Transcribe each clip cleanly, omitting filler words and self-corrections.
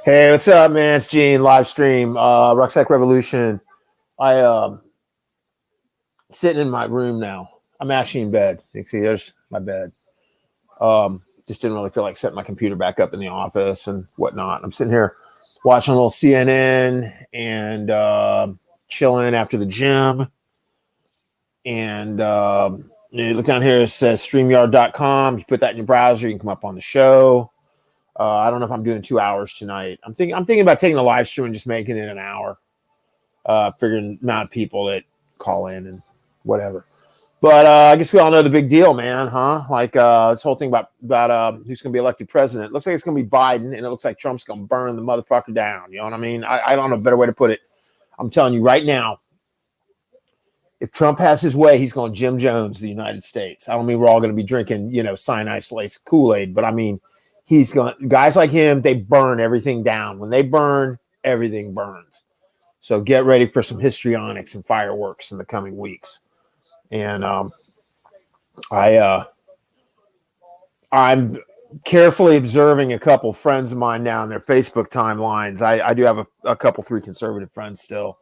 Hey, what's up, man? It's Gene, live stream, Rucksack Revolution. I sitting in my room now. I'm actually in bed. You can see there's my bed. Just didn't really feel like setting my computer back up in the office and whatnot. I'm sitting here watching a little CNN and chilling after the gym. And you look down here, it says StreamYard.com. You put that in your browser, you can come up on the show. I don't know if I'm doing 2 hours tonight. I'm thinking about taking the live stream and just making it an hour. Figuring the amount of people that call in and whatever. But I guess we all know the big deal, man, huh? Like this whole thing about who's going to be elected president. It looks like it's going to be Biden, and it looks like Trump's going to burn the motherfucker down. You know what I mean? I don't know a better way to put it. I'm telling you right now, if Trump has his way, he's going Jim Jones the United States. I don't mean we're all going to be drinking, cyanide-laced Kool-Aid, but I mean, he's going. Guys like him, they burn everything down. When they burn, everything burns. So get ready for some histrionics and fireworks in the coming weeks. And I'm carefully observing a couple friends of mine now in their Facebook timelines. I do have a couple, 3 conservative friends still,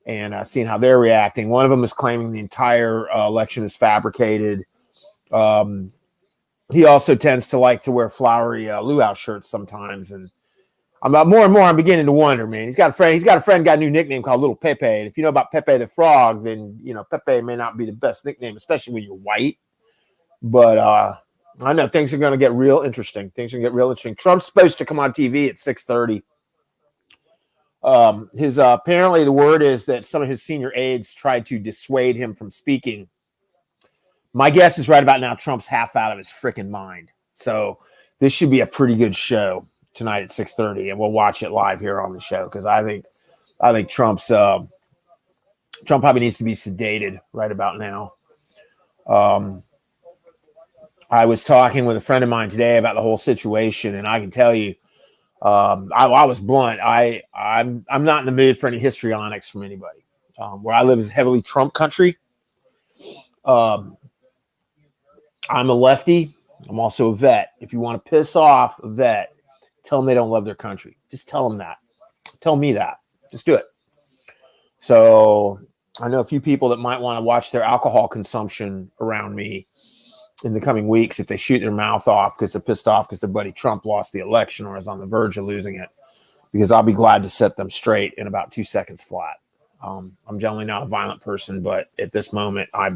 and seeing how they're reacting. One of them is claiming the entire election is fabricated. He also tends to like to wear flowery luau shirts sometimes, and I'm more and more. I'm beginning to wonder, man. He's got a friend. Got a new nickname called Little Pepe. And if you know about Pepe the Frog, then Pepe may not be the best nickname, especially when you're white. But I know things are going to get real interesting. Trump's supposed to come on TV at 6:30. Apparently the word is that some of his senior aides tried to dissuade him from speaking. My guess is right about now Trump's half out of his freaking mind. So this should be a pretty good show tonight at 6:30, and we'll watch it live here on the show because I think Trump probably needs to be sedated right about now. I was talking with a friend of mine today about the whole situation, and I can tell you, I was blunt. I'm not in the mood for any histrionics from anybody. Where I live is heavily Trump country. I'm a lefty. I'm also a vet. If you want to piss off a vet, tell them they don't love their country. Just tell them that. Tell me that. Just do it. So I know a few people that might want to watch their alcohol consumption around me in the coming weeks if they shoot their mouth off because they're pissed off because their buddy Trump lost the election or is on the verge of losing it, because I'll be glad to set them straight in about 2 seconds flat. I'm generally not a violent person, but at this moment, I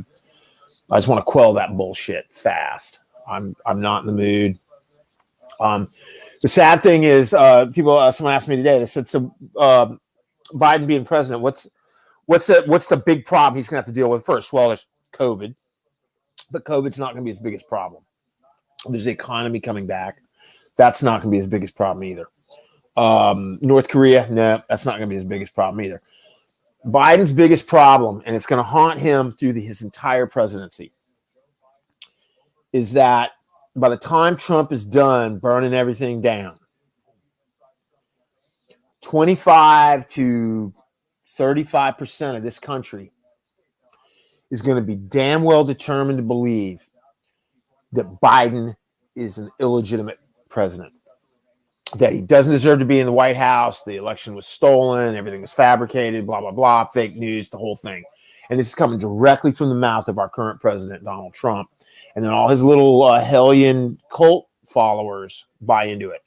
just want to quell that bullshit fast. I'm not in the mood. The sad thing is, someone asked me today. They said, "So Biden being president, what's the big problem he's going to have to deal with first?" Well, there's COVID, but COVID's not going to be his biggest problem. There's the economy coming back. That's not going to be his biggest problem either. North Korea, no, that's not going to be his biggest problem either. Biden's biggest problem, and it's going to haunt him through his entire presidency, is that by the time Trump is done burning everything down, 25 to 35% of this country is going to be damn well determined to believe that Biden is an illegitimate president, that he doesn't deserve to be in the White House, the election was stolen, everything was fabricated, blah, blah, blah, fake news, the whole thing. And this is coming directly from the mouth of our current president, Donald Trump. And then all his little hellion cult followers buy into it.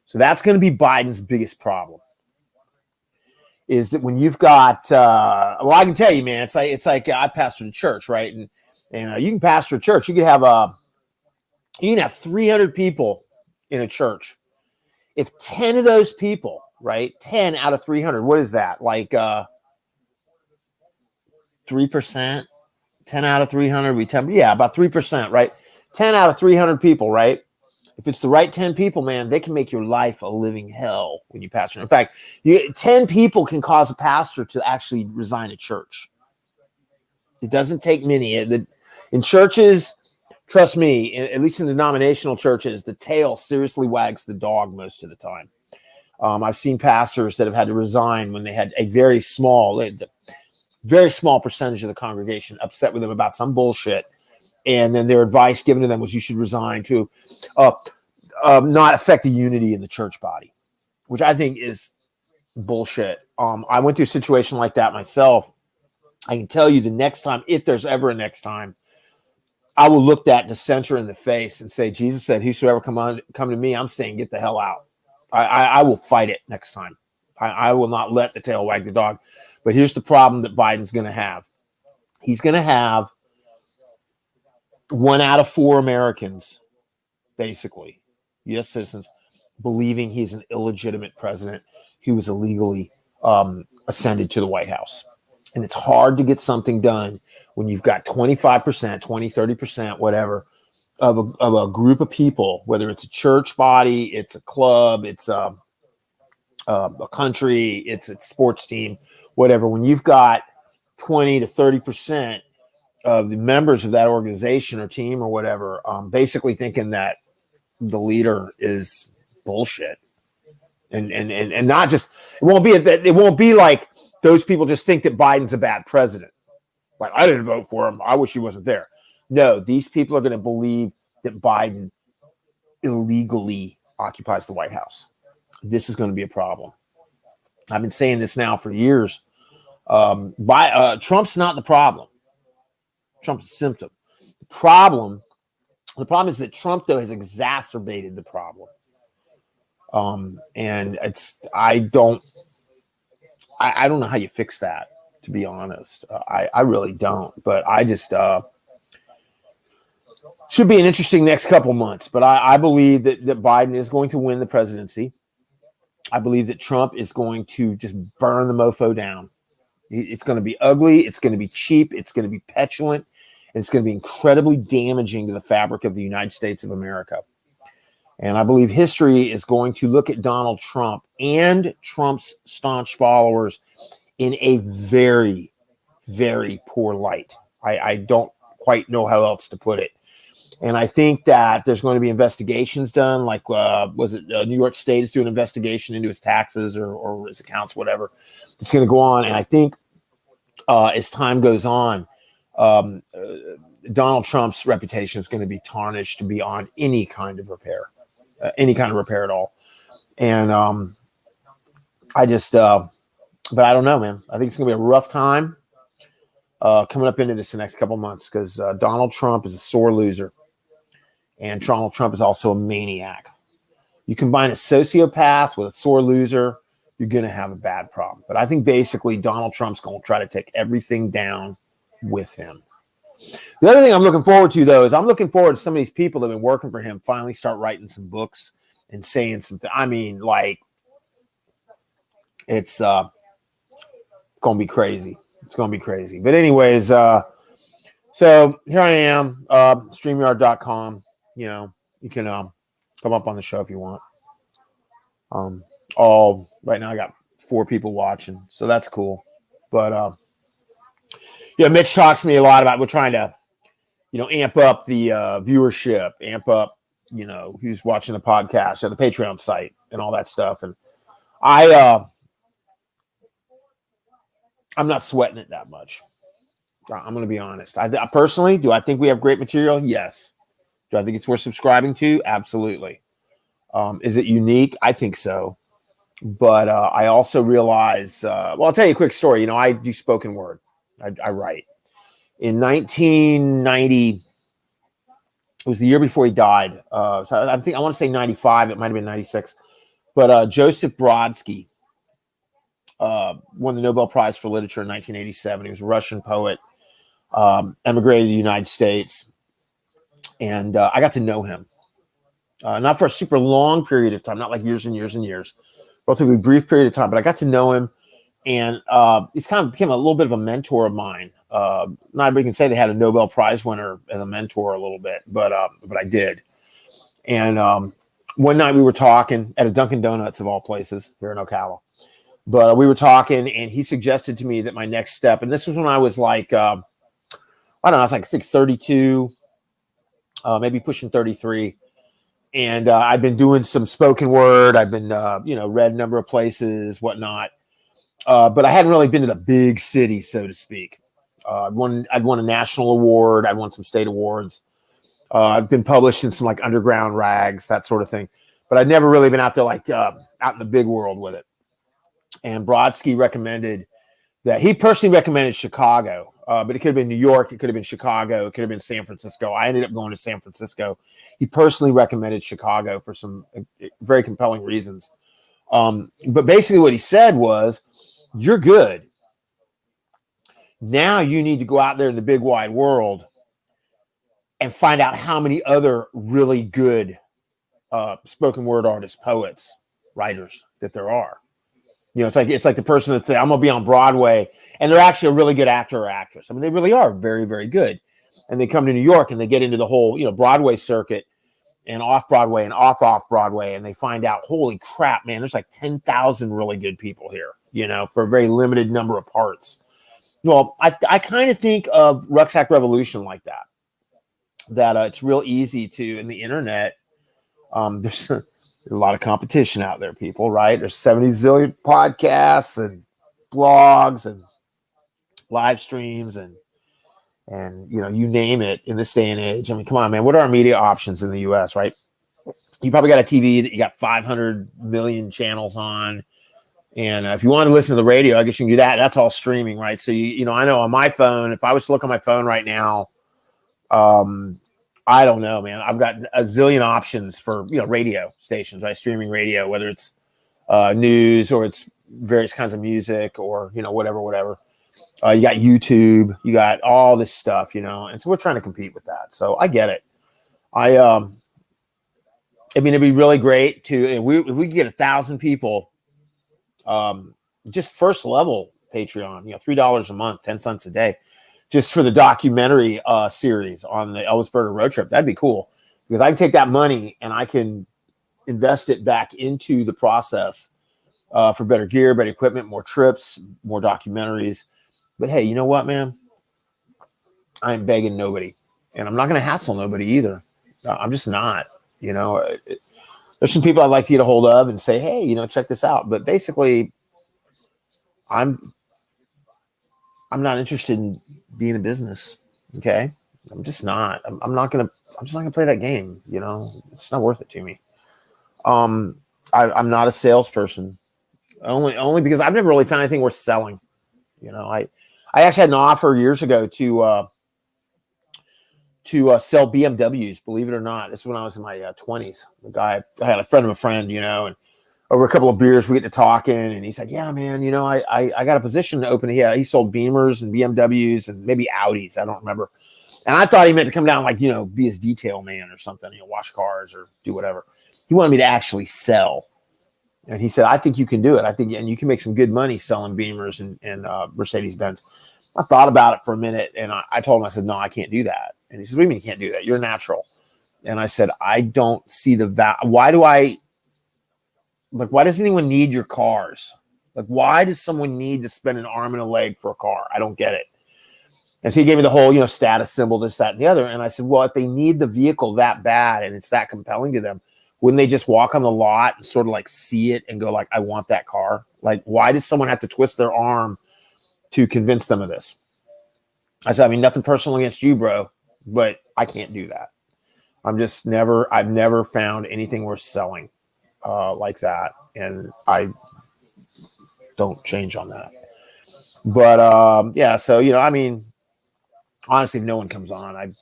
So that's going to be Biden's biggest problem, is that when you've got, I can tell you, man, it's like I pastored a church, right? And you can pastor a church. You can have 300 people in a church. If 10 of those people, right, 10 out of 300, what is that? Like 3%? 10 out of 300, about 3%, right? 10 out of 300 people, right? If it's the right 10 people, man, they can make your life a living hell when you pastor. In fact, 10 people can cause a pastor to actually resign a church. It doesn't take many. In churches, trust me, at least in denominational churches, the tail seriously wags the dog most of the time. I've seen pastors that have had to resign when they had a very small percentage of the congregation upset with them about some bullshit. And then their advice given to them was you should resign to not affect the unity in the church body. which I think is bullshit. I went through a situation like that myself. I can tell you the next time, if there's ever a next time, I will look that dissenter in the face and say, Jesus said, whosoever come to me, I'm saying, get the hell out. I will fight it next time. I will not let the tail wag the dog. But here's the problem that Biden's going to have. He's going to have 1 out of 4 Americans, basically, U.S. citizens, believing he's an illegitimate president who was illegally ascended to the White House. And it's hard to get something done when you've got 25%, 20, 30%, whatever, of a group of people, whether it's a church body, it's a club, it's a country, it's a sports team, whatever. When you've got 20 to 30% of the members of that organization or team or whatever, basically thinking that the leader is bullshit, and not just, it won't be like those people just think that Biden's a bad president. Like, I didn't vote for him, I wish he wasn't there. No, these people are going to believe that Biden illegally occupies the White House. This is going to be a problem. I've been saying this now for years. Trump's not the problem. Trump's a symptom. The problem is that Trump, though, has exacerbated the problem. And I don't know how you fix that, to be honest. I really don't. But I just should be an interesting next couple months. But I believe that Biden is going to win the presidency. I believe that Trump is going to just burn the mofo down. It's going to be ugly. It's going to be cheap. It's going to be petulant. And it's going to be incredibly damaging to the fabric of the United States of America. And I believe history is going to look at Donald Trump and Trump's staunch followers in a very, very poor light. I don't quite know how else to put it. And I think that there's going to be investigations done, like New York State is doing an investigation into his taxes or his accounts, whatever. It's going to go on. And I think as time goes on, Donald Trump's reputation is going to be tarnished beyond any kind of repair at all. And but I don't know, man. I think it's going to be a rough time coming up into this the next couple months, because Donald Trump is a sore loser. And Donald Trump is also a maniac. You combine a sociopath with a sore loser, you're going to have a bad problem. But I think basically Donald Trump's going to try to take everything down with him. The other thing I'm looking forward to, though, is I'm looking forward to some of these people that have been working for him finally start writing some books and saying something. I mean, like, it's going to be crazy. It's going to be crazy. But anyways, so here I am, StreamYard.com. You know, you can come up on the show if you want. Right now I got 4 people watching, so that's cool. But Mitch talks to me a lot about, we're trying to, amp up the viewership, amp up, who's watching the podcast or the Patreon site and all that stuff. And I'm not sweating it that much. I'm going to be honest. I personally, do I think we have great material? Yes. Do I think it's worth subscribing to? Absolutely. Is it unique? I think so. But I also realize, I'll tell you a quick story. I do spoken word. I write. In 1990, it was the year before he died. So I want to say 95. It might have been 96. But Joseph Brodsky won the Nobel Prize for Literature in 1987. He was a Russian poet, emigrated to the United States. And I got to know him. Not for a super long period of time, not like years and years and years. Relatively brief period of time, but I got to know him. And he's kind of became a little bit of a mentor of mine. Not everybody can say they had a Nobel Prize winner as a mentor a little bit, but I did. And one night we were talking at a Dunkin' Donuts of all places here in Ocala. But we were talking, and he suggested to me that my next step, and this was when I was like, I was like 32, maybe pushing 33. And I've been doing some spoken word. I've been, read a number of places, whatnot. But I hadn't really been to the big city, so to speak. I'd won a national award. I'd won some state awards. I've been published in some like underground rags, that sort of thing. but I'd never really been out there like out in the big world with it. And Brodsky recommended that he personally recommended Chicago, but it could have been New York, it could have been Chicago, it could have been San Francisco. I ended up going to San Francisco. He personally recommended Chicago for some very compelling reasons. But basically what he said was, you're good. Now you need to go out there in the big wide world and find out how many other really good spoken word artists, poets, writers that there are. You know, it's like the person that says, I'm going to be on Broadway, and they're actually a really good actor or actress. I mean, they really are very, very good. And they come to New York and they get into the whole, you know, Broadway circuit and off Broadway and off Broadway. And they find out, holy crap, man, there's like 10,000 really good people here, you know, for a very limited number of parts. Well, I kind of think of Rucksack Revolution like that it's real easy to, in the internet, there's a lot of competition out there, people, right? There's 70 zillion podcasts and blogs and live streams and you know, you name it in this day and age. I mean, come on, man. What are our media options in the US, right? You probably got a TV that you got 500 million channels on. And if you want to listen to the radio, I guess you can do that. That's all streaming, right? So, you know, I know on my phone, if I was to look on my phone right now, I don't know, man. I've got a zillion options for, you know, radio stations, right? Streaming radio, whether it's news or it's various kinds of music or, you know, whatever. You got YouTube, you got all this stuff, you know, and so we're trying to compete with that. So I get it. I mean, it'd be really great to, if we could get 1,000 people, just first level Patreon, you know, $3 a month, 10 cents a day, just for the documentary series on the Elvisburger road trip. That'd be cool, because I can take that money and I can invest it back into the process for better gear, better equipment, more trips, more documentaries. But hey, you know what, man? I ain't begging nobody, and I'm not going to hassle nobody either. I'm just not, you know. There's some people I'd like to get a hold of and say, hey, you know, check this out. But basically, I'm not interested in being in business. Okay. I'm just not. I'm just not gonna play that game. You know, it's not worth it to me. I'm not a salesperson. Only because I've never really found anything worth selling. You know, I actually had an offer years ago to sell BMWs, believe it or not. This is when I was in my 20s. I had a friend of a friend, you know, and over a couple of beers, we get to talking, and he said, yeah, man, you know, I got a position to open here. He sold Beamers and BMWs and maybe Audis. I don't remember. And I thought he meant to come down, like, you know, be his detail man or something, you know, wash cars or do whatever. He wanted me to actually sell. And he said, I think you can do it. I think, and you can make some good money selling Beamers and Mercedes-Benz. I thought about it for a minute, and I told him, I said, no, I can't do that. And he said, what do you mean you can't do that? You're natural. And I said, I don't see the value. Why does anyone need your cars? Like, why does someone need to spend an arm and a leg for a car? I don't get it. And so he gave me the whole, you know, status symbol, this, that, and the other. And I said, well, if they need the vehicle that bad and it's that compelling to them, wouldn't they just walk on the lot and sort of like see it and go like, I want that car? Like, why does someone have to twist their arm to convince them of this? I said, I mean, nothing personal against you, bro, but I can't do that. I've never found anything worth selling like that. And I don't change on that. But yeah, so, you know, I mean, honestly, if no one comes on,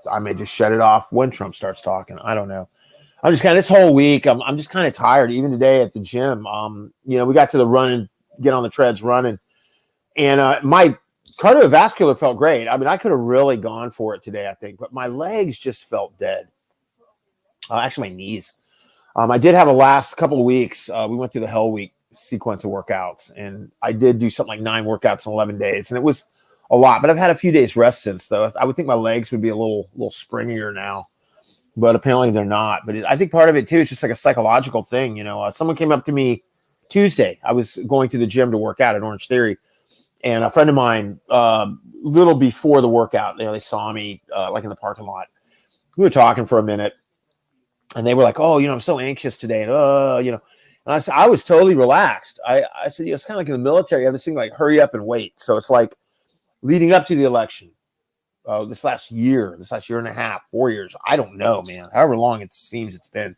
I may just shut it off when Trump starts talking. I don't know. I'm just kind of, this whole week, I'm just kind of tired. Even today at the gym, you know, we got to the run and get on the treads running, and my cardiovascular felt great. I mean, I could have really gone for it today, I think, but my legs just felt dead. Actually, my knees. I did have a last couple of weeks. We went through the Hell Week sequence of workouts, and I did do something like 9 workouts in 11 days, and it was a lot. But I've had a few days rest since, though. I would think my legs would be a little springier now, but apparently they're not. But I think part of it too is just like a psychological thing. You know, someone came up to me Tuesday. I was going to the gym to work out at Orange Theory, and a friend of mine, little before the workout, you know, they saw me like in the parking lot. We were talking for a minute, and they were like, "Oh, you know, I'm so anxious today," and you know. And I said, I was totally relaxed. I said, you know, it's kind of like in the military, you have this thing like hurry up and wait. So it's like leading up to the election, this last year and a half, 4 years, I don't know, man, however long it seems it's been.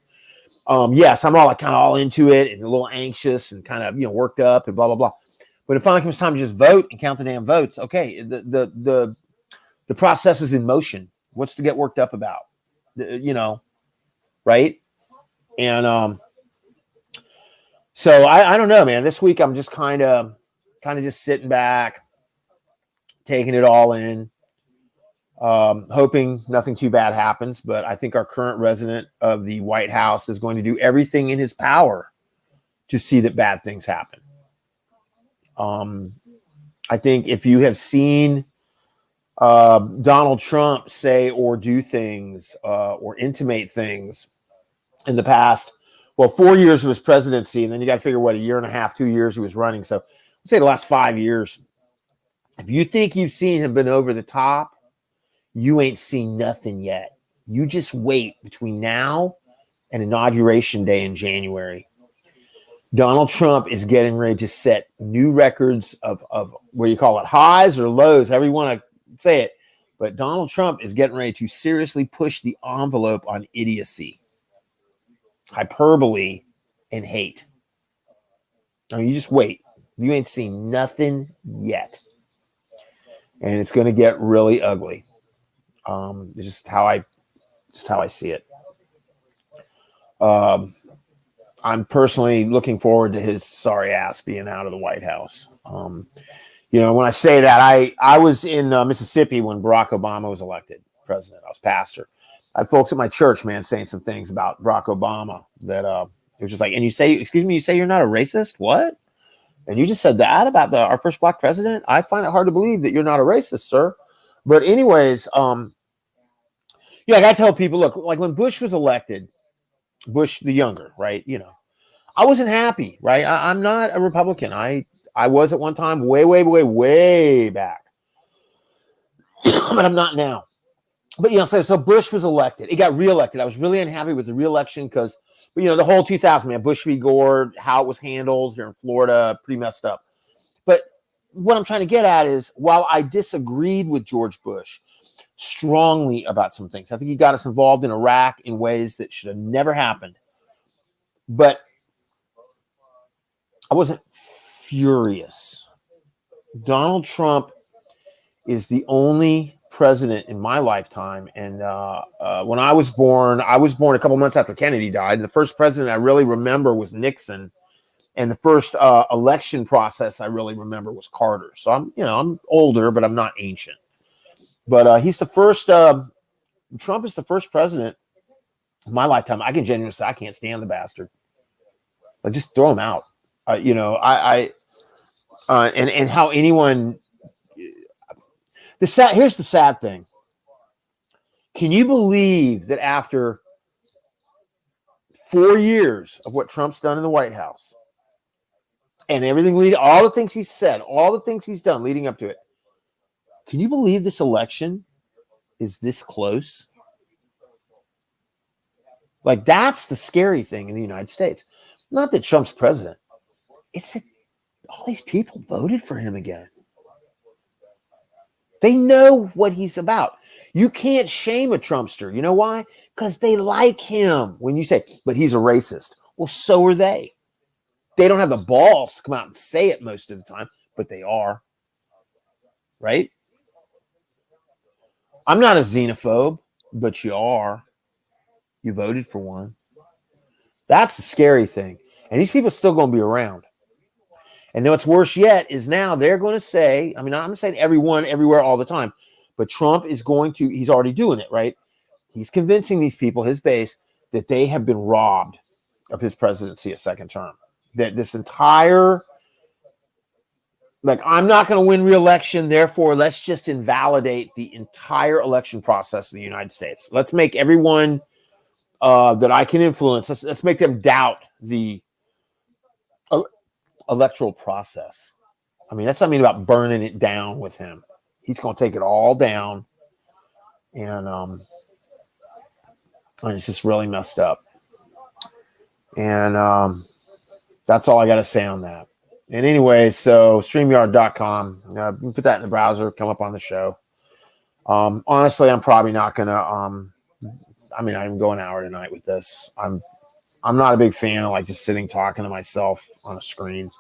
Yes, I'm all kind of all into it and a little anxious and kind of worked up and blah blah blah. When it finally comes time to just vote and count the damn votes, okay, the process is in motion. What's to get worked up about? Right? And so I don't know, man. This week I'm just kind of just sitting back, taking it all in, hoping nothing too bad happens. But I think our current resident of the White House is going to do everything in his power to see that bad things happen. I think if you have seen Donald Trump say or do things or intimate things in the past, 4 years of his presidency, and then you got to figure what, a year and a half, 2 years he was running. So let's say the last 5 years. If you think you've seen him been over the top, you ain't seen nothing yet. You just wait between now and Inauguration Day in January. Donald Trump is getting ready to set new records of what you call it, highs or lows, however you want to say it. But Donald Trump is getting ready to seriously push the envelope on idiocy, hyperbole, and hate. I mean, you just wait. You ain't seen nothing yet. And it's going to get really ugly. It's just how I see it. I'm personally looking forward to his sorry ass being out of the White House. When I say that, I was in Mississippi when Barack Obama was elected president. I was pastor. I had folks at my church, man, saying some things about Barack Obama that it was just like, and you say you're not a racist? What? And you just said that about our first black president? I find it hard to believe that you're not a racist, sir. But anyways, I got to tell people, look, like when Bush was elected, Bush the younger, right? I wasn't happy, right? I'm not a Republican. I was at one time way back. But I'm not now. But, so Bush was elected. He got reelected. I was really unhappy with the reelection because, the whole 2000, man, Bush v. Gore, how it was handled here in Florida, pretty messed up. But what I'm trying to get at is, while I disagreed with George Bush strongly about some things, I think he got us involved in Iraq in ways that should have never happened. But I wasn't furious. Donald Trump is the only president in my lifetime. And when I was born a couple months after Kennedy died. The first president I really remember was Nixon. And the first election process I really remember was Carter. So I'm older, but I'm not ancient. But he's the first, Trump is the first president in my lifetime. I can genuinely say I can't stand the bastard. Like, just throw him out. And how anyone, here's the sad thing. Can you believe that after 4 years of what Trump's done in the White House and everything, all the things he's said, all the things he's done leading up to it, can you believe this election is this close? Like, that's the scary thing in the United States. Not that Trump's president. It's that all these people voted for him again. They know what he's about. You can't shame a Trumpster. You know why? Because they like him. When you say, but he's a racist. Well, so are they. They don't have the balls to come out and say it most of the time, but they are. Right? I'm not a xenophobe, but you are. You voted for one. That's the scary thing. And these people are still going to be around. And then what's worse yet is now they're going to say, I'm not saying everyone, everywhere, all the time, but Trump is he's already doing it, right? He's convincing these people, his base, that they have been robbed of his presidency a second term. That this entire, I'm not going to win re-election, therefore let's just invalidate the entire election process in the United States. Let's make everyone that I can influence, let's make them doubt the electoral process. That's what I mean about burning it down with him. He's going to take it all down, and it's just really messed up. And that's all I got to say on that. And anyway, so StreamYard.com, you can put that in the browser, come up on the show. Honestly, I'm probably not going to, I'm going an hour tonight with this. I'm I'm not a big fan of like just sitting talking to myself on a screen.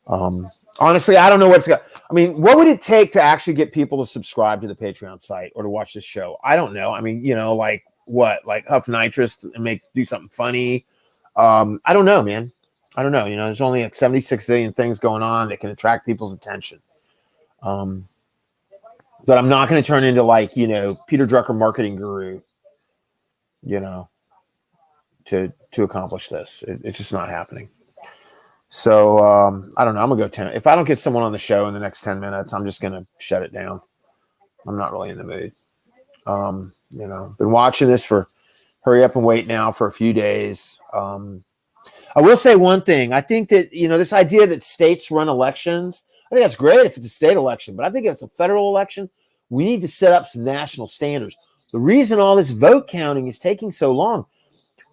Honestly, I don't know what would it take to actually get people to subscribe to the Patreon site or to watch this show? I don't know. I mean, like what? Like huff nitrous and do something funny. I don't know, man. I don't know. There's only like 76 billion things going on that can attract people's attention. But I'm not going to turn into like, Peter Drucker marketing guru, to accomplish this. It's just not happening. So I don't know. I'm gonna go 10. If I don't get someone on the show in the next 10 minutes, I'm just gonna shut it down. I'm not really in the mood. Been watching this for hurry up and wait now for a few days. I will say one thing. I think that this idea that states run elections, I think that's great if it's a state election, but I think if it's a federal election, we need to set up some national standards. The reason all this vote counting is taking so long,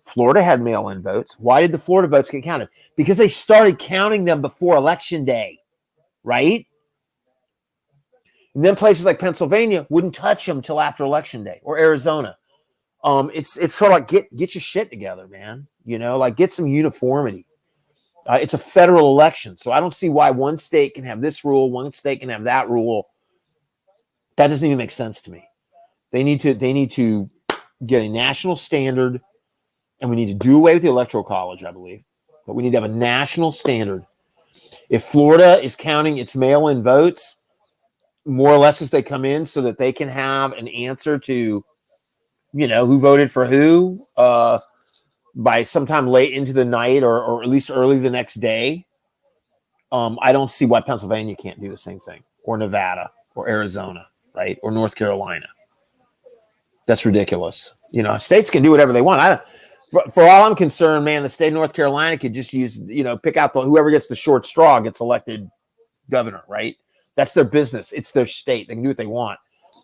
Florida had mail-in votes. Why did the Florida votes get counted? Because they started counting them before Election Day, right? And then places like Pennsylvania wouldn't touch them till after Election Day, or Arizona. It's sort of like get your shit together, man. Like get some uniformity. It's a federal election, so I don't see why one state can have this rule, one state can have that rule. That doesn't even make sense to me. They need to get a national standard. And we need to do away with the Electoral College, I believe. But we need to have a national standard. If Florida is counting its mail-in votes, more or less as they come in, so that they can have an answer to, who voted for who by sometime late into the night or at least early the next day, I don't see why Pennsylvania can't do the same thing. Or Nevada or Arizona, right? Or North Carolina. That's ridiculous. States can do whatever they want. For all I'm concerned, man, the state of North Carolina could just use, pick out whoever gets the short straw gets elected governor, right? That's their business. It's their state. They can do what they want.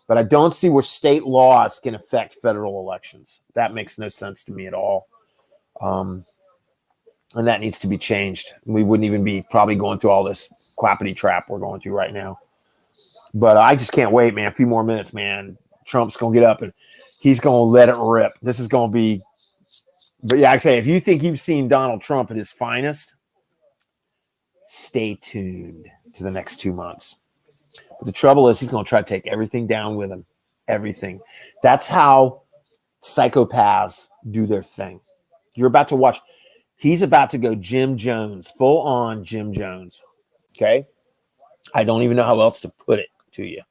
But I don't see where state laws can affect federal elections. That makes no sense to me at all. And that needs to be changed. We wouldn't even be probably going through all this clappity trap we're going through right now. But I just can't wait, man. A few more minutes, man. Trump's going to get up and he's going to let it rip. This is going to be. But yeah, I say, if you think you've seen Donald Trump at his finest, stay tuned to the next 2 months. But the trouble is he's going to try to take everything down with him. Everything. That's how psychopaths do their thing. You're about to watch. He's about to go Jim Jones, full on Jim Jones. Okay? I don't even know how else to put it to you.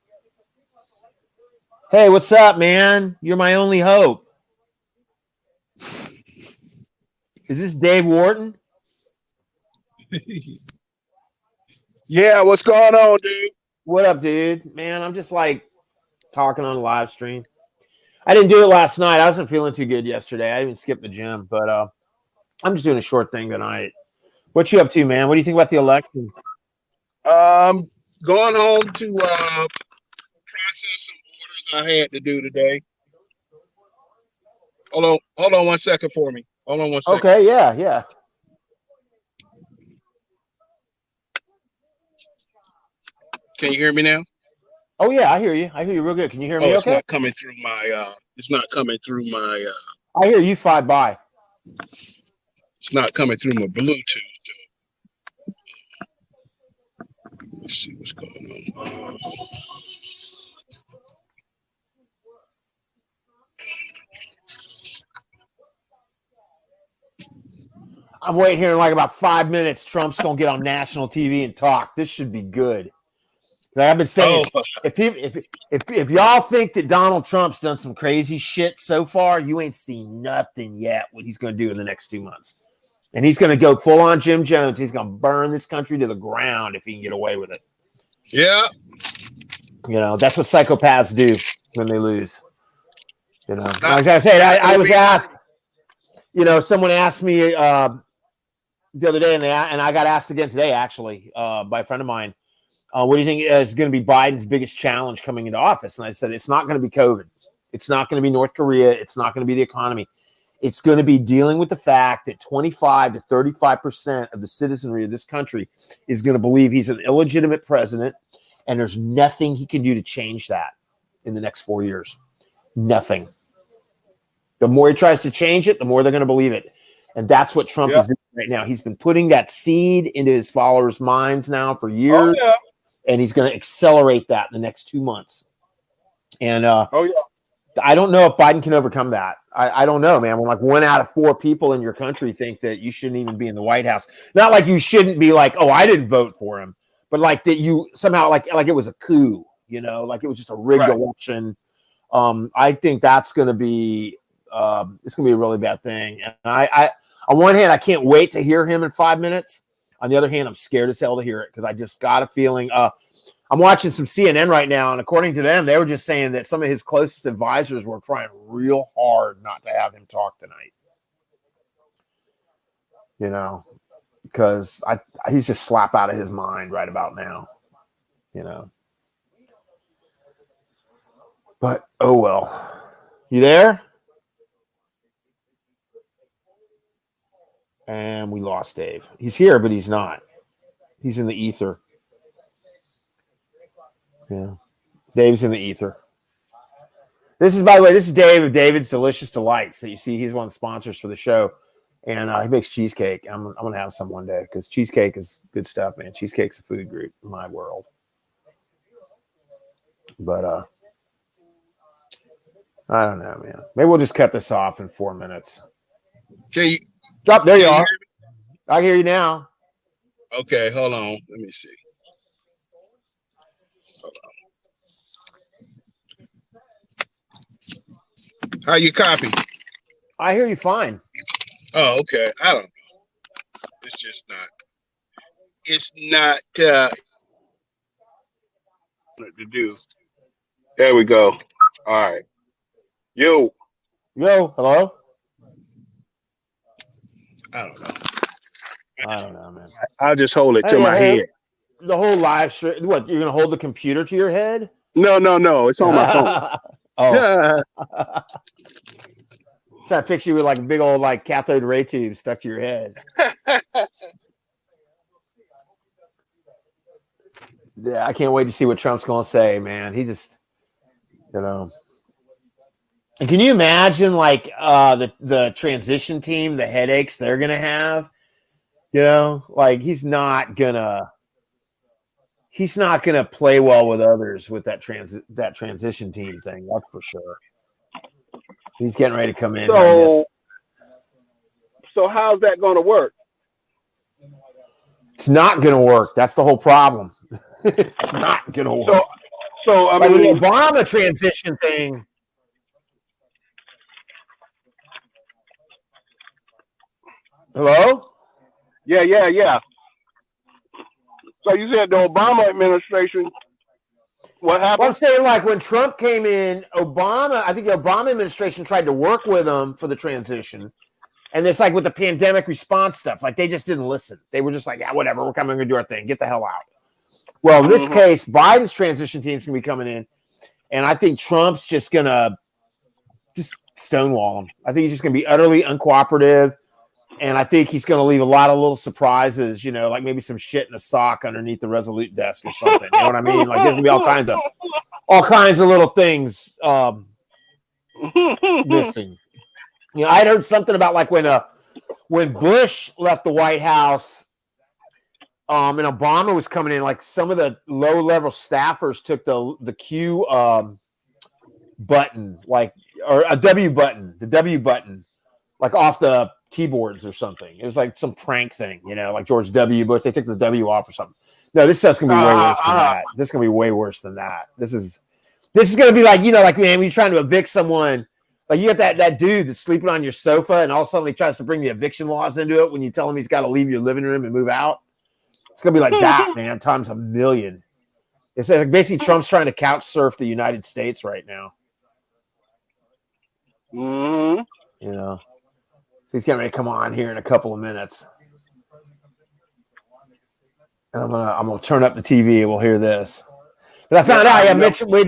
Hey, what's up, man? You're my only hope. Is this Dave Wharton? Yeah, what's going on, dude? What up, dude? Man, I'm just like talking on a live stream. I didn't do it last night. I wasn't feeling too good yesterday. I even skipped the gym, but I'm just doing a short thing tonight. What you up to, man? What do you think about the election? Going home to process some orders I had to do today. Hold on 1 second for me. Hold on 1 second. Okay, yeah. Can you hear me now? Oh yeah, I hear you. I hear you real good. Can you hear me? It's okay? not coming through my. It's not coming through my. I hear you 5 by. It's not coming through my Bluetooth. Let's see what's going on. I'm waiting here in like about 5 minutes. Trump's gonna get on national TV and talk. This should be good. Like I've been saying, if y'all think that Donald Trump's done some crazy shit so far, you ain't seen nothing yet. What he's gonna do in the next 2 months, and he's gonna go full on Jim Jones. He's gonna burn this country to the ground if he can get away with it. Yeah, that's what psychopaths do when they lose. Like I said, I was asked. Someone asked me the other day, and I got asked again today, actually, by a friend of mine. What do you think is going to be Biden's biggest challenge coming into office? And I said, it's not going to be COVID. It's not going to be North Korea. It's not going to be the economy. It's going to be dealing with the fact that 25 to 35% of the citizenry of this country is going to believe he's an illegitimate president, and there's nothing he can do to change that in the next 4 years. Nothing. The more he tries to change it, the more they're going to believe it. And that's what Trump is doing right now. He's been putting that seed into his followers' minds now for years, and he's going to accelerate that in the next 2 months. And I don't know if Biden can overcome that. I don't know, man. When like 1 out of 4 people in your country think that you shouldn't even be in the White House. Not like you shouldn't be like, oh, I didn't vote for him, but like that you somehow like it was a coup, like it was just a rigged election. I think that's going to be it's going to be a really bad thing. And I on one hand, I can't wait to hear him in 5 minutes. On the other hand, I'm scared as hell to hear it because I just got a feeling. I'm watching some CNN right now, and according to them, they were just saying that some of his closest advisors were trying real hard not to have him talk tonight. Because he's just slap out of his mind right about now. But oh well. You there? And we lost Dave. He's here, but he's not. He's in the ether. Yeah. Dave's in the ether. This is, by the way, this is Dave of David's Delicious Delights that you see. He's one of the sponsors for the show. And he makes cheesecake. I'm going to have some one day because cheesecake is good stuff, man. Cheesecake's a food group in my world. But I don't know, man. Maybe we'll just cut this off in 4 minutes. Can you? Oh, there you are. I hear you now. Okay, hold on. Let me see. Hold on. How you copy? I hear you fine. Oh, okay. I don't know. It's just not. It's not what to do. There we go. All right. Yo, hello. I don't know. I don't know, man. I'll just hold it to my head. The whole live stream. What, you're gonna hold the computer to your head? No. It's on my phone. Oh. Trying to picture you with like a big old like cathode ray tube stuck to your head. Yeah, I can't wait to see what Trump's gonna say, man. He just, And can you imagine like the transition team, the headaches they're gonna have? Like he's not gonna play well with others with that transition team thing. That's for sure. He's getting ready to come in. So how's that going to work? It's not going to work. That's the whole problem. It's not going to work. So I mean, the Obama transition thing. Hello? Yeah. So you said the Obama administration. What happened? Well, I'm saying like when Trump came in, I think the Obama administration tried to work with him for the transition. And it's like with the pandemic response stuff, like they just didn't listen. They were just like, yeah, whatever, we're coming to do our thing. Get the hell out. Well, in this case, Biden's transition team's going to be coming in. And I think Trump's just going to just stonewall him. I think he's just going to be utterly uncooperative. And I think he's going to leave a lot of little surprises, like maybe some shit in a sock underneath the Resolute desk or something. You know what I mean? Like there's going to be all kinds of little things missing. I'd heard something about like when Bush left the White House and Obama was coming in, like some of the low-level staffers took the Q button, like, or a W button, the W button, like off the keyboards or something. It was like some prank thing, like George W. Bush. They took the W off or something. No, this stuff's gonna be way worse than that. This is gonna be way worse than that. This is gonna be like, like, man, when you're trying to evict someone, like you got that dude that's sleeping on your sofa and all of a sudden he tries to bring the eviction laws into it when you tell him he's got to leave your living room and move out. It's gonna be like that, man, times a million. It's like basically Trump's trying to couch surf the United States right now. So he's getting ready to come on here in a couple of minutes. And I'm gonna turn up the TV and we'll hear this. But I found out, Mitch, we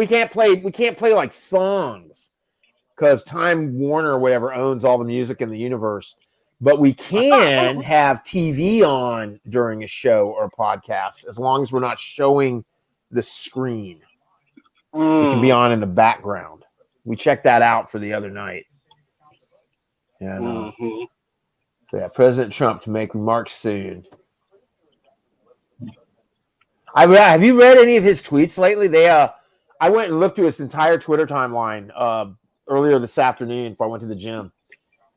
can't play like songs because Time Warner or whatever owns all the music in the universe. But we can have TV on during a show or a podcast as long as we're not showing the screen. It can be on in the background. We checked that out for the other night. So yeah, President Trump to make remarks soon. Have you read any of his tweets lately? I went and looked through his entire Twitter timeline earlier this afternoon before I went to the gym.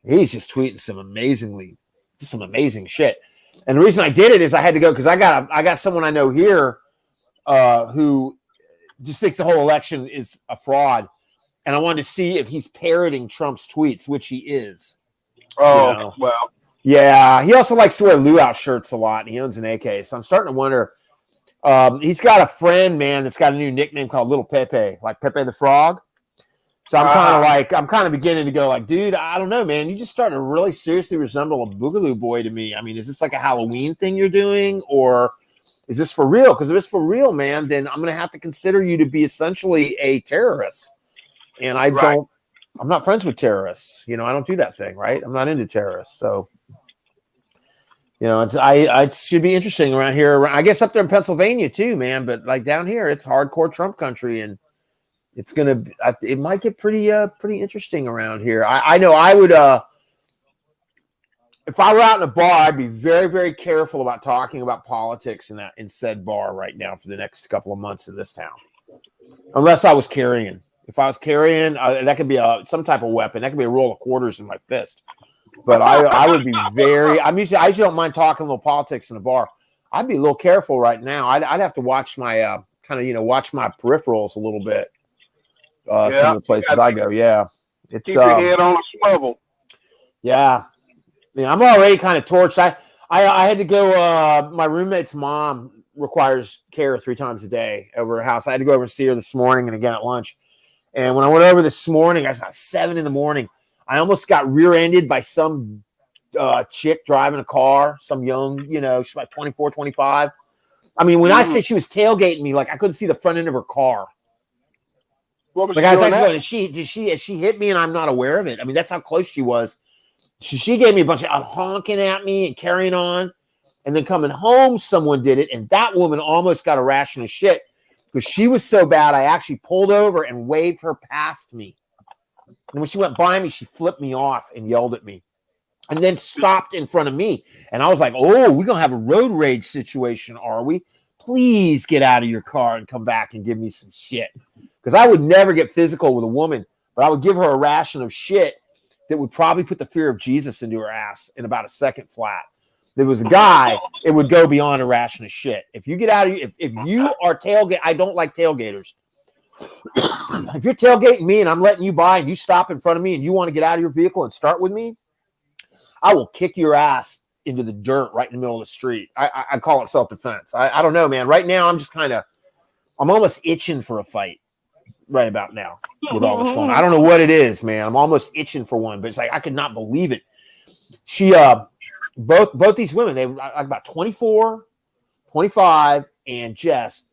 He's just tweeting some amazing shit. And the reason I did it is I had to go because I got someone I know here who just thinks the whole election is a fraud, and I wanted to see if he's parroting Trump's tweets, which he is. Oh, well. Yeah, he also likes to wear luau shirts a lot, and he owns an AK. So I'm starting to wonder. He's got a friend, man, that's got a new nickname called Little Pepe, like Pepe the Frog. So I'm kind of beginning to go like, dude, I don't know, man. You just starting to really seriously resemble a Boogaloo Boy to me. I mean, is this like a Halloween thing you're doing, or is this for real? Because if it's for real, man, then I'm going to have to consider you to be essentially a terrorist. And I'm not friends with terrorists. I don't do that thing, right? I'm not into terrorists. So, it should be interesting around here. I guess up there in Pennsylvania too, man. But like down here, it's hardcore Trump country, and it might get pretty interesting around here. I know I would, if I were out in a bar, I'd be very, very careful about talking about politics in said bar right now for the next couple of months in this town, unless I was carrying. If I was carrying, that could be some type of weapon. That could be a roll of quarters in my fist. But I would be I usually don't mind talking a little politics in a bar. I'd be a little careful right now. I'd have to watch my watch my peripherals a little bit. Some of the places I go, it's keep your head on a swivel. Yeah, I'm already kind of torched. I had to go. My roommate's mom requires care 3 times a day over her house. I had to go over and see her this morning and again at lunch. And when I went over this morning, I was about 7 a.m. I almost got rear-ended by some chick driving a car, some young, she's about 24, 25. I mean, when I say she was tailgating me, like I couldn't see the front end of her car. What was like I was actually going, did she hit me and I'm not aware of it? I mean, that's how close she was. She gave me a bunch of honking at me and carrying on. And then coming home, someone did it. And that woman almost got a ration of shit because she was so bad. I actually pulled over and waved her past me. And when she went by me, she flipped me off and yelled at me and then stopped in front of me. And I was like, oh, we're going to have a road rage situation, are we? Please get out of your car and come back and give me some shit. Because I would never get physical with a woman, but I would give her a ration of shit that would probably put the fear of Jesus into her ass in about a second flat. If there was a guy, it would go beyond a ration of shit. If you get out of if you are tailgate, I don't like tailgaters. If you're tailgating me and I'm letting you by and you stop in front of me and you want to get out of your vehicle and start with me, I will kick your ass into the dirt right in the middle of the street. I call it self-defense. I don't know, man. Right now, I'm almost itching for a fight right about now with all this going on. I don't know what it is, man. I'm almost itching for one, but it's like I could not believe it. She, both these women, they were about 24, 25, and just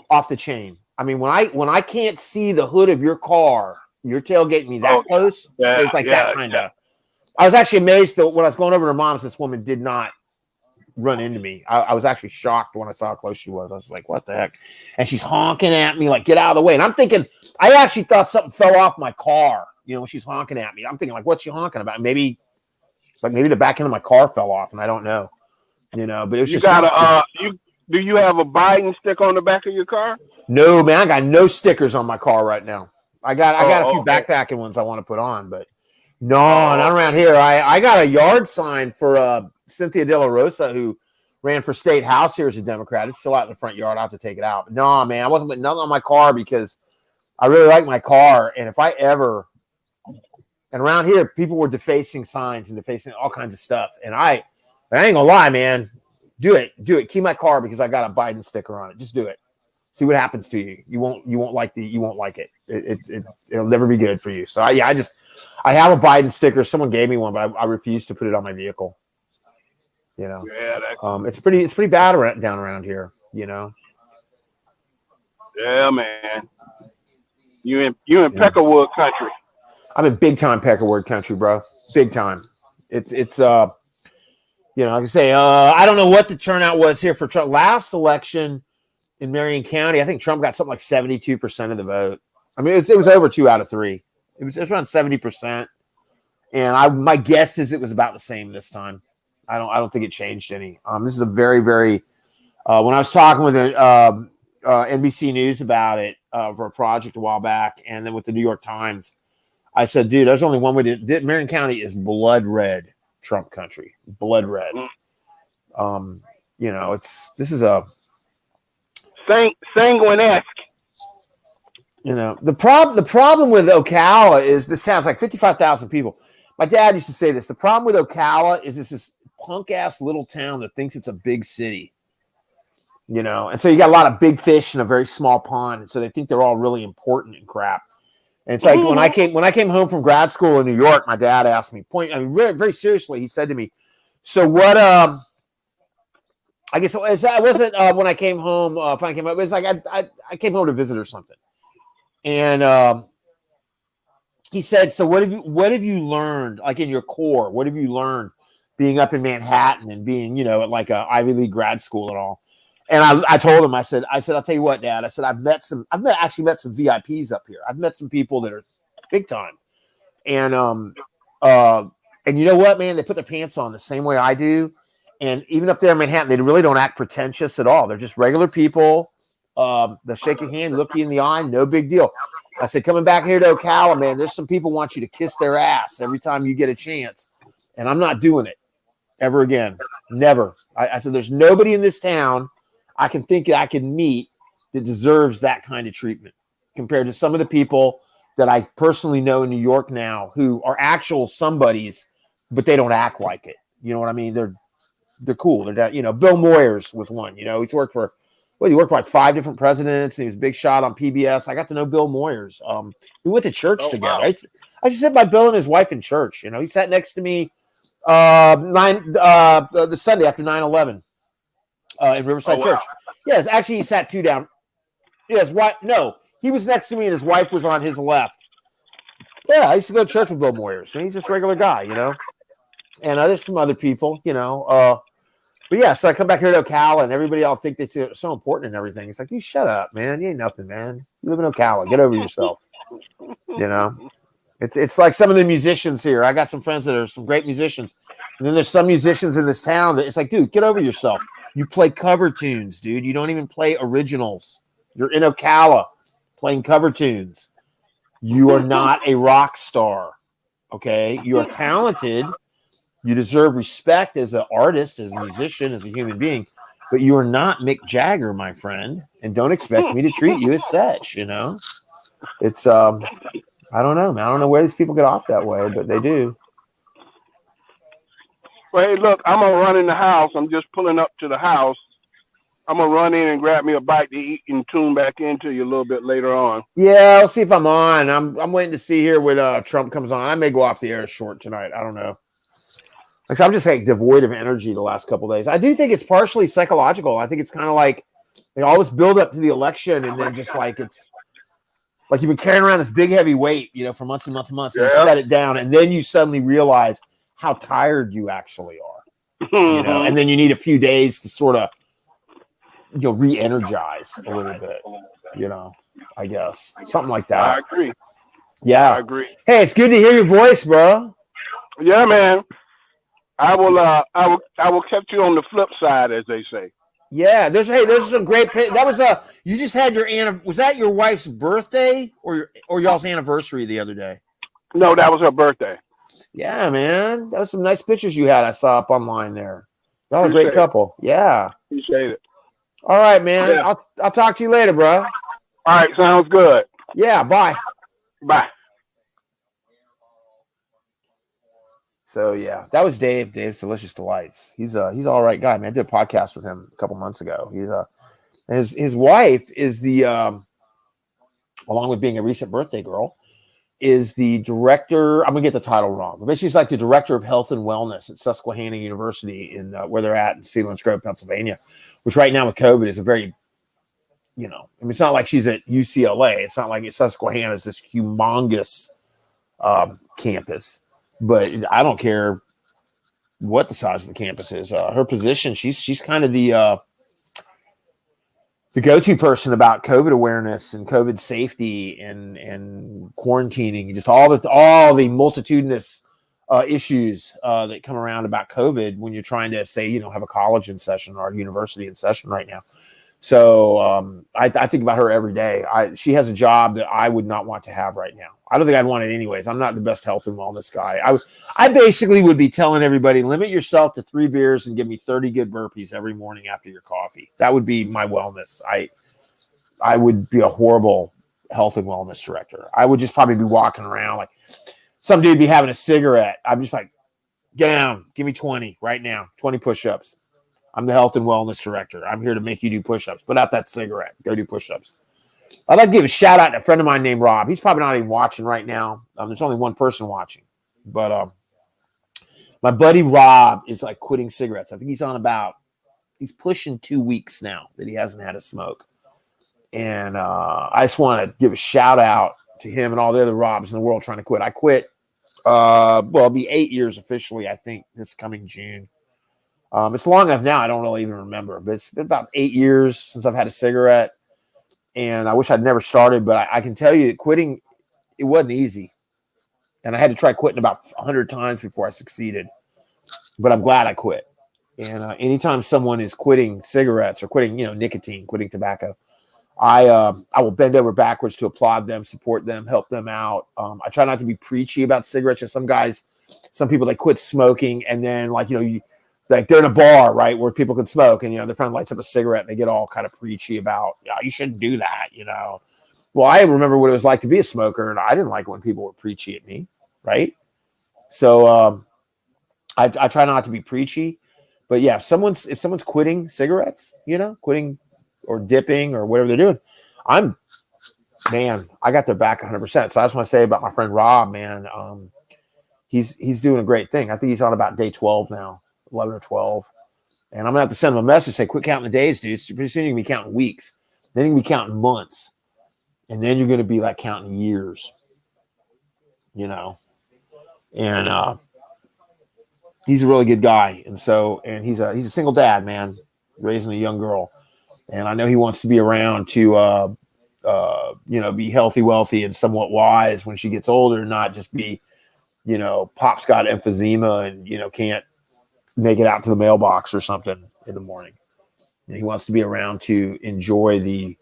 off the chain. I mean, when I can't see the hood of your car, you're tailgating me that close. It's like that kind of. I was actually amazed that when I was going over to her mom's, this woman did not run into me. I was actually shocked when I saw how close she was. I was like, what the heck? And she's honking at me, like, get out of the way. And I'm thinking, I actually thought something fell off my car, when she's honking at me. I'm thinking, like, what's she honking about? Maybe the back end of my car fell off, and I don't know. But it was do you have a Biden sticker on the back of your car? No, man, I got no stickers on my car right now. I got a few backpacking ones I want to put on, but no, not around here. I got a yard sign for Cynthia De La Rosa, who ran for state house here as a Democrat. It's still out in the front yard. I'll have to take it out. But no, man, I wasn't putting nothing on my car because I really like my car. And if I ever, and around here, people were defacing signs and defacing all kinds of stuff. And I ain't gonna lie, man. Do it. Keep my car because I got a Biden sticker on it. Just do it. See what happens to you. You won't like it. It'll never be good for you. So I have a Biden sticker. Someone gave me one, but I refuse to put it on my vehicle. It's pretty bad down around here. Yeah, man. You in Peckerwood country. I'm in big time Peckerwood country, bro. Big time. It's like I say, I don't know what the turnout was here for Trump last election in Marion County. I think Trump got something like 72% of the vote. I mean, it was over 2 out of 3. It was around 70%. And my guess is it was about the same this time. I don't think it changed any. This is a very, very when I was talking with NBC News about it for a project a while back, and then with the New York Times, I said, dude, there's only one way to. Marion County is blood red Trump country, blood red. This is a sanguine-esque. The problem with Ocala is this sounds like 55,000 people. My dad used to say this. The problem with Ocala is this punk ass little town that thinks it's a big city. And so you got a lot of big fish in a very small pond, and so they think they're all really important and crap. And it's like when I came home from grad school in New York, my dad asked me very, very seriously. He said to me, "So what?" I guess it wasn't when I came home. Finally came up. It was like I came home to visit or something, and he said, "So what have you learned? Like in your core, what have you learned being up in Manhattan and being at like a Ivy League grad school and all?" And I told him, I said, I'll tell you what, Dad. I said, I've actually met some VIPs up here. I've met some people that are big time. And you know what, man? They put their pants on the same way I do. And even up there in Manhattan, they really don't act pretentious at all. They're just regular people. They'll shake your hand, look you in the eye, no big deal. I said, coming back here to Ocala, man, there's some people want you to kiss their ass every time you get a chance. And I'm not doing it ever again. Never. I said, there's nobody in this town I can think I can meet that deserves that kind of treatment compared to some of the people that I personally know in New York now who are actual somebodies, but they don't act like it. You know what I mean? They're cool. They're that, Bill Moyers was one, he's worked for, he worked for like 5 different presidents and he was a big shot on PBS. I got to know Bill Moyers. We went to church together. Wow. I just sit by Bill and his wife in church. He sat next to me the Sunday after 9/11. In Riverside Church. Yes, actually, he sat 2 down. Yes, what? No, he was next to me, and his wife was on his left. Yeah, I used to go to church with Bill Moyers. And he's just a regular guy, And there's some other people, But yeah, so I come back here to Ocala, and everybody all think they're so important and everything. It's like, you shut up, man. You ain't nothing, man. You live in Ocala. Get over yourself. It's like some of the musicians here. I got some friends that are some great musicians, and then there's some musicians in this town that it's like, dude, get over yourself. You play cover tunes, dude. You don't even play originals. You're in Ocala playing cover tunes. You are not a rock star, okay? You are talented. You deserve respect as an artist, as a musician, as a human being, but you are not Mick Jagger, my friend, and don't expect me to treat you as such, It's, I don't know, man. I don't know where these people get off that way, but they do. Well, hey, look, I'm going to run in the house. I'm just pulling up to the house. I'm going to run in and grab me a bite to eat and tune back into you a little bit later on. Yeah, I'll see if I'm on. I'm waiting to see here when Trump comes on. I may go off the air short tonight. I don't know. Like, I'm just like devoid of energy the last couple of days. I do think it's partially psychological. I think it's kind of like all this build up to the election, and then just like it's like you've been carrying around this big heavy weight, for months and months and months, and you set it down, and then you suddenly realize how tired you actually are, and then you need a few days to sort of, re-energize a little bit, I guess something like that. I agree. Yeah, I agree. Hey, it's good to hear your voice, bro. Yeah, man. I will catch you on the flip side, as they say. Yeah, there's some great. That was you just had was that your wife's birthday or y'all's anniversary the other day? No, that was her birthday. Yeah, man. That was some nice pictures you had. I saw up online there. Y'all a great couple. Yeah. Appreciate it. All right, man. Yeah. I'll talk to you later, bro. All right, sounds good. Yeah, bye. Bye. So yeah, that was Dave. Dave's Delicious Delights. He's all right guy, man. I did a podcast with him a couple months ago. His wife is the along with being a recent birthday girl, is the director. I'm gonna get the title wrong, but basically she's like the director of health and wellness at Susquehanna University in where they're at in Sealands Grove, Pennsylvania, which right now with COVID is a very, it's not like she's at UCLA. It's not like Susquehanna is this humongous campus, but I don't care what the size of the campus is. Her position, she's kind of the go-to person about COVID awareness and COVID safety and quarantining, just all the multitudinous issues that come around about COVID when you're trying to say, have a college in session or a university in session right now. So I think about her every day. She has a job that I would not want to have right now. I don't think I'd want it anyways. I'm not the best health and wellness guy. I basically would be telling everybody, limit yourself to 3 beers and give me 30 good burpees every morning after your coffee. That would be my wellness. I would be a horrible health and wellness director. I would just probably be walking around like some dude be having a cigarette. I'm just like, get down, give me 20 right now, 20 push-ups. I'm the health and wellness director. I'm here to make you do push-ups. Put out that cigarette. Go do push-ups. I'd like to give a shout out to a friend of mine named Rob. He's probably not even watching right now. There's only one person watching. But my buddy Rob is like quitting cigarettes. I think he's pushing 2 weeks now that he hasn't had a smoke. And I just want to give a shout out to him and all the other Robs in the world trying to quit. I quit. It'll be 8 years officially, I think, this coming June. It's long enough now, I don't really even remember, but it's been about 8 years since I've had a cigarette, and I wish I'd never started, but I can tell you that quitting, it wasn't easy, and I had to try quitting about 100 times before I succeeded, but I'm glad I quit. And anytime someone is quitting cigarettes or quitting, nicotine, quitting tobacco, I will bend over backwards to applaud them, support them, help them out. I try not to be preachy about cigarettes. Some people, they quit smoking, and then like they're in a bar, right, where people can smoke, and their friend lights up a cigarette, and they get all kind of preachy about, you shouldn't do that, Well, I remember what it was like to be a smoker, and I didn't like when people were preachy at me, right? So I try not to be preachy, but yeah, if someone's quitting cigarettes, quitting or dipping or whatever they're doing, I got their back 100%. So I just want to say about my friend Rob, man, he's doing a great thing. I think he's on about day 12 now. 11 or 12, and I'm gonna have to send him a message, say, quit counting the days, dude. Pretty soon you're gonna be counting weeks, then you're gonna be counting months, and then you're gonna be like counting years, and he's a really good guy, and he's a single dad, man, raising a young girl, and I know he wants to be around to be healthy, wealthy, and somewhat wise when she gets older, not just be pop's got emphysema and can't make it out to the mailbox or something in the morning. And he wants to be around to enjoy the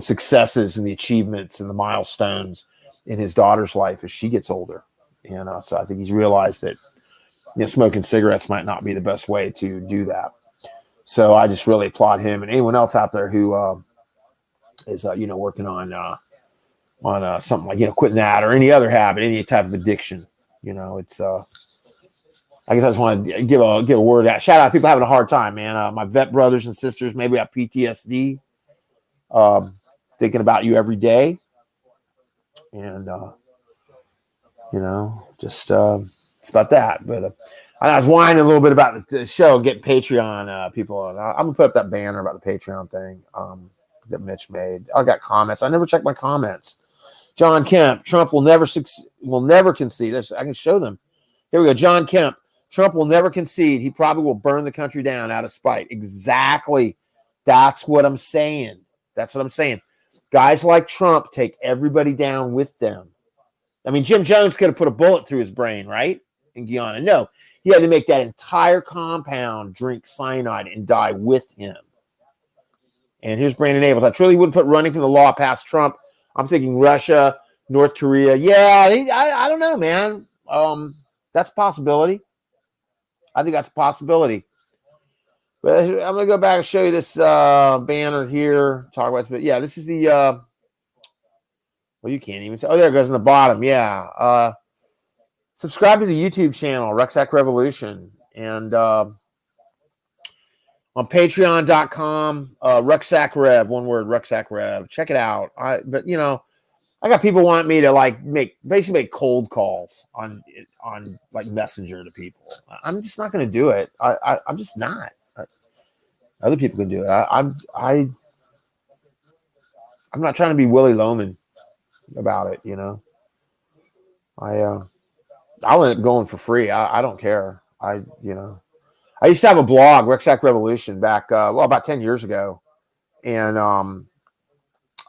successes and the achievements and the milestones in his daughter's life as she gets older. And so I think he's realized that smoking cigarettes might not be the best way to do that. So I just really applaud him and anyone else out there who is working on something like quitting that or any other habit, any type of addiction. It's I guess I just want to give a word out. Shout out to people having a hard time, man. My vet brothers and sisters, maybe have PTSD. Thinking about you every day. And, just it's about that. But I was whining a little bit about the show, getting Patreon people. And I'm going to put up that banner about the Patreon thing that Mitch made. I got comments. I never check my comments. John Kemp, Trump will never concede. I can show them. Here we go. John Kemp. Trump will never concede. He probably will burn the country down out of spite. Exactly. That's what I'm saying. Guys like Trump take everybody down with them. I mean, Jim Jones could have put a bullet through his brain, right? In Guyana. No, he had to make that entire compound drink cyanide and die with him. And here's Brandon Abels. I truly wouldn't put running from the law past Trump. I'm thinking Russia, North Korea. Yeah, I don't know, man. That's a possibility. I think that's a possibility. But I'm going to go back and show you this banner here. Talk about this. But yeah, this is the, well, you can't even see. Oh, there it goes in the bottom. Yeah. Subscribe to the YouTube channel, Rucksack Revolution. And on patreon.com, Rucksack Rev, one word, Rucksack Rev. Check it out. I got people wanting me to basically make cold calls on like Messenger to people. I'm just not going to do it. I'm just not. Other people can do it. I'm not trying to be Willie Loman about it. I'll end up going for free. I don't care. I used to have a blog, Rucksack Revolution, back about 10 years ago, and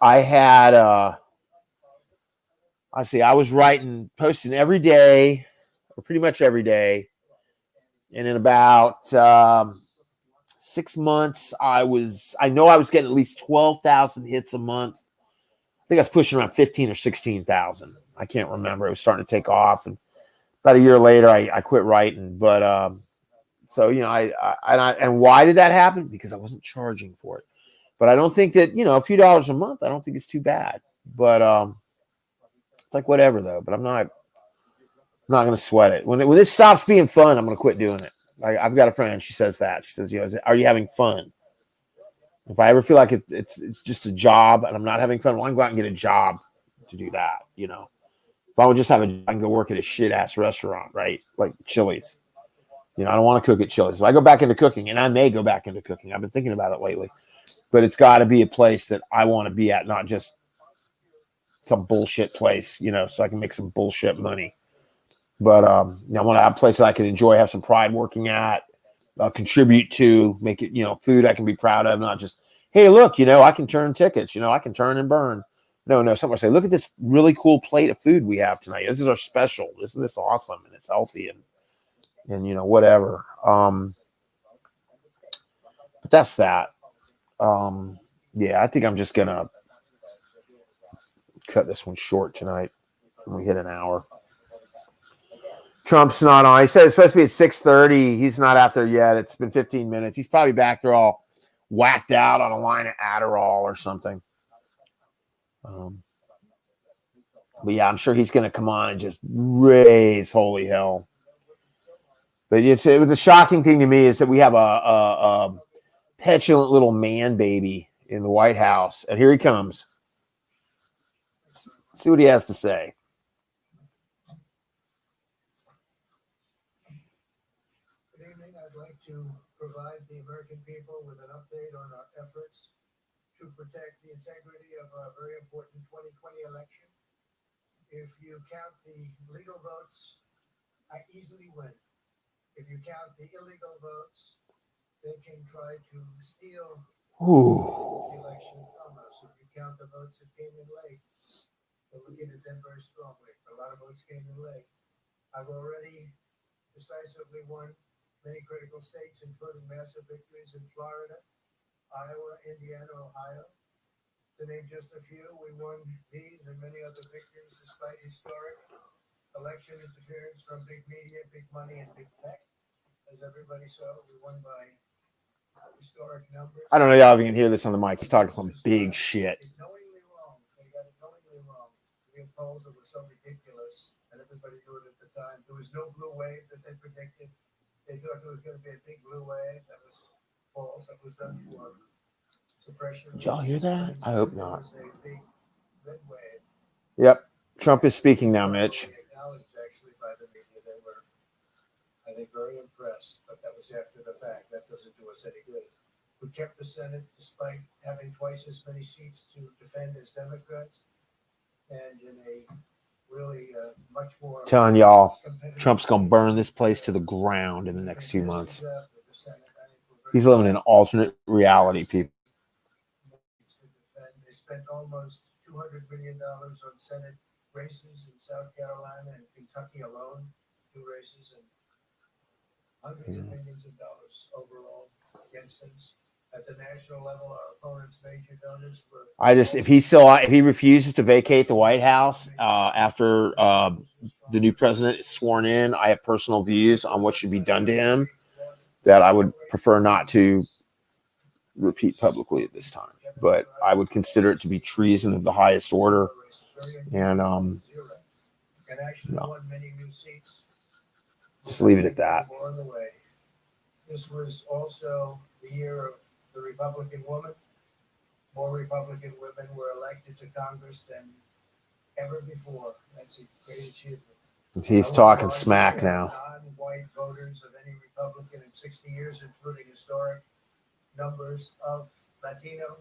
I had. I was posting every day or pretty much every day. And in about 6 months, I know I was getting at least 12,000 hits a month. I think I was pushing around 15 or 16,000. I can't remember. It was starting to take off. And about a year later, I quit writing. But so, and why did that happen? Because I wasn't charging for it. But I don't think that, a few dollars a month, I don't think it's too bad. But it's like whatever, though. But I'm not going to sweat it. When this stops being fun, I'm going to quit doing it. I've got a friend. She says that. She says, are you having fun? If I ever feel like it's just a job and I'm not having fun, well, I can go out and get a job to do that. If I would just I can go work at a shit ass restaurant, right? Like Chili's. I don't want to cook at Chili's. So I go back into cooking, and I may go back into cooking. I've been thinking about it lately, but it's got to be a place that I want to be at, not just some bullshit place, so I can make some bullshit money. But I want to have a place that I can enjoy, have some pride working at, contribute to, make it, food I can be proud of, not just, hey, look, I can turn tickets, I can turn and burn. No, someone say, look at this really cool plate of food we have tonight. This is our special. Isn't this awesome? And it's healthy and whatever. But that's that. Yeah, I think I'm just gonna cut this one short tonight when we hit an hour. Trump's not on. He said it's supposed to be at 6:30. He's not out there yet. It's been 15 minutes. He's probably back there all whacked out on a line of Adderall or something. But yeah, I'm sure he's going to come on and just raise holy hell. But the shocking thing to me is that we have a petulant little man baby in the White House. And here he comes. Let's see what he has to say. Good evening. I'd like to provide the American people with an update on our efforts to protect the integrity of our very important 2020 election. If you count the legal votes, I easily win. If you count the illegal votes, they can try to steal the election from us. If you count the votes that came in late, we're looking at them very strongly. A lot of votes came in late. I've already decisively won many critical states, including massive victories in Florida, Iowa, Indiana, Ohio. To name just a few, we won these and many other victories despite historic election interference from big media, big money, and big tech. As everybody saw, we won by historic numbers. I don't know y'all if you can hear this on the mic. He's talking some big shit. Knowingly wrong. They got it knowingly wrong. The polls that was so ridiculous, and everybody knew it at the time. There was no blue wave that they predicted. They thought there was going to be a big blue wave. That was false. That was done for suppression. Did y'all hear that? I hope not. There was a big red wave. Yep. Trump is speaking now, Mitch. Acknowledged actually by the media. They were, I think, very impressed, but that was after the fact. That doesn't do us any good. We kept the Senate despite having twice as many seats to defend as Democrats, and in a really much more Telling y'all, Trump's going to burn this place to the ground in the next 2 months. He's living in an alternate reality, people. They spent almost $200 million on Senate races in South Carolina and Kentucky alone, 2 races, and hundreds of millions of dollars overall against us. At the national level, our opponents' major donors were. If he refuses to vacate the White House after the new president is sworn in, I have personal views on what should be done to him that I would prefer not to repeat publicly at this time. But I would consider it to be treason of the highest order, and just leave it at that. This was also the year of the Republican woman. More Republican women were elected to Congress than ever before. That's a great achievement. He's talking smack now. Non-white voters of any Republican in 60 years, including historic numbers of Latino,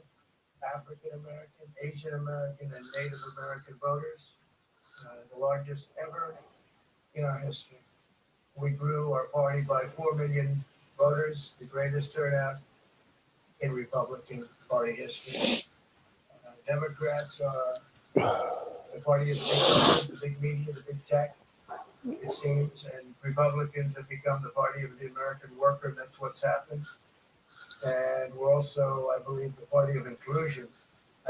African American, Asian American, and Native American voters, the largest ever in our history. We grew our party by 4 million voters, the greatest turnout in Republican Party history. Democrats are the party of the big numbers, the big media, the big tech. it seems, and Republicans have become the party of the American worker. That's what's happened. And we're also, I believe, the party of inclusion.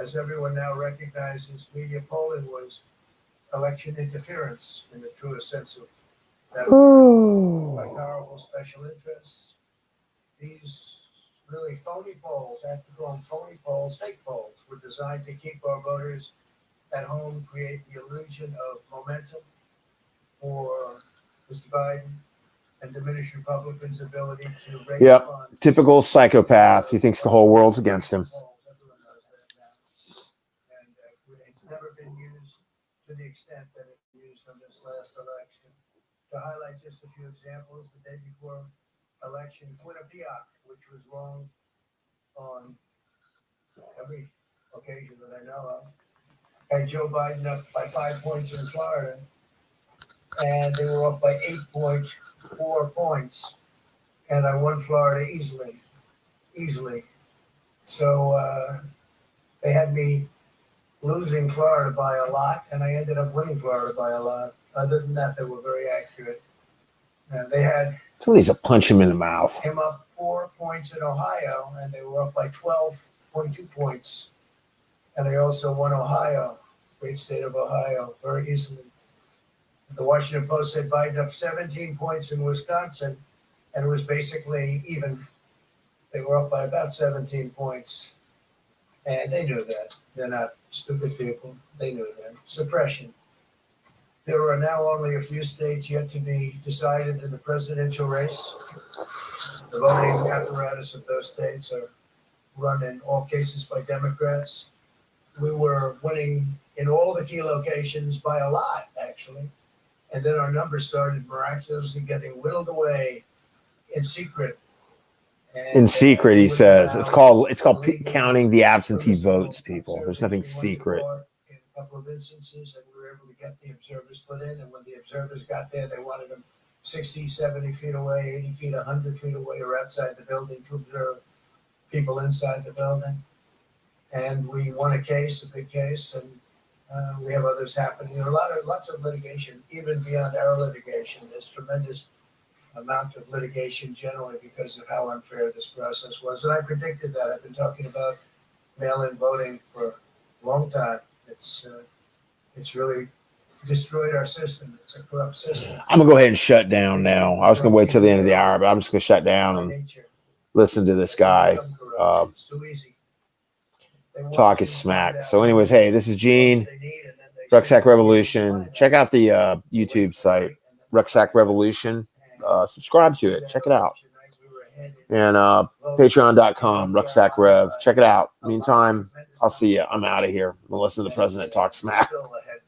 As everyone now recognizes, media polling was election interference in the truest sense of that word, by powerful special interests. These really phony polls, I have to call them phony polls, fake polls, were designed to keep our voters at home, create the illusion of momentum for Mr. Biden, and diminish Republicans' ability to raise Yep. funds. Typical psychopath. He thinks the whole world's against him. Everyone knows that now. And it's never been used to the extent that it was used on this last election. To highlight just a few examples, the day before election, Quinnipiac, which was wrong on every occasion that I know of, had Joe Biden up by 5 points in Florida, and they were off by 8.4 points, and I won Florida easily. So they had me losing Florida by a lot, and I ended up winning Florida by a lot. Other than that, they were very accurate. They had Somebody needs to punch him in the mouth. him up 4 points in Ohio, and they were up by 12.2 points. And I also won Ohio, great state of Ohio, very easily. The Washington Post said Biden up 17 points in Wisconsin, and it was basically even. They were up by about 17 points. And they knew that. They're not stupid people. They knew that. Suppression. There are now only a few states yet to be decided in the presidential race. The voting apparatus of those states are run in all cases by Democrats. We were winning in all the key locations by a lot, actually. And then our numbers started miraculously getting whittled away in secret. And, In secret, he says. It's called legally counting the absentee permissible votes, people. There's nothing observers. We went to secret. court in a couple of instances, and we were able to get the observers put in. And when the observers got there, they wanted them 60, 70 feet away, 80 feet, 100 feet away, or outside the building to observe people inside the building. And we won a case, a big case, and we have others happening. There are lots of litigation, even beyond our litigation. There's tremendous amount of litigation generally because of how unfair this process was. And I predicted that. I've been talking about mail-in voting for a long time. It's really destroyed our system. It's a corrupt system. I'm going to go ahead and shut down now. I was going to wait till the end of the hour, but I'm just going to shut down By and nature, listen to this they guy become corrupt. It's too easy. They want talk you his to smack. find So out anyways, hey, this is what Gene, they need, and then they Rucksack say, Revolution. "Find Check out the out." YouTube site, Rucksack Revolution. Subscribe to it. Check it out. And patreon.com, Rucksack Rev. Check it out. Meantime, I'll see you. I'm out of here. I'm going to listen to the president talk smack. Still ahead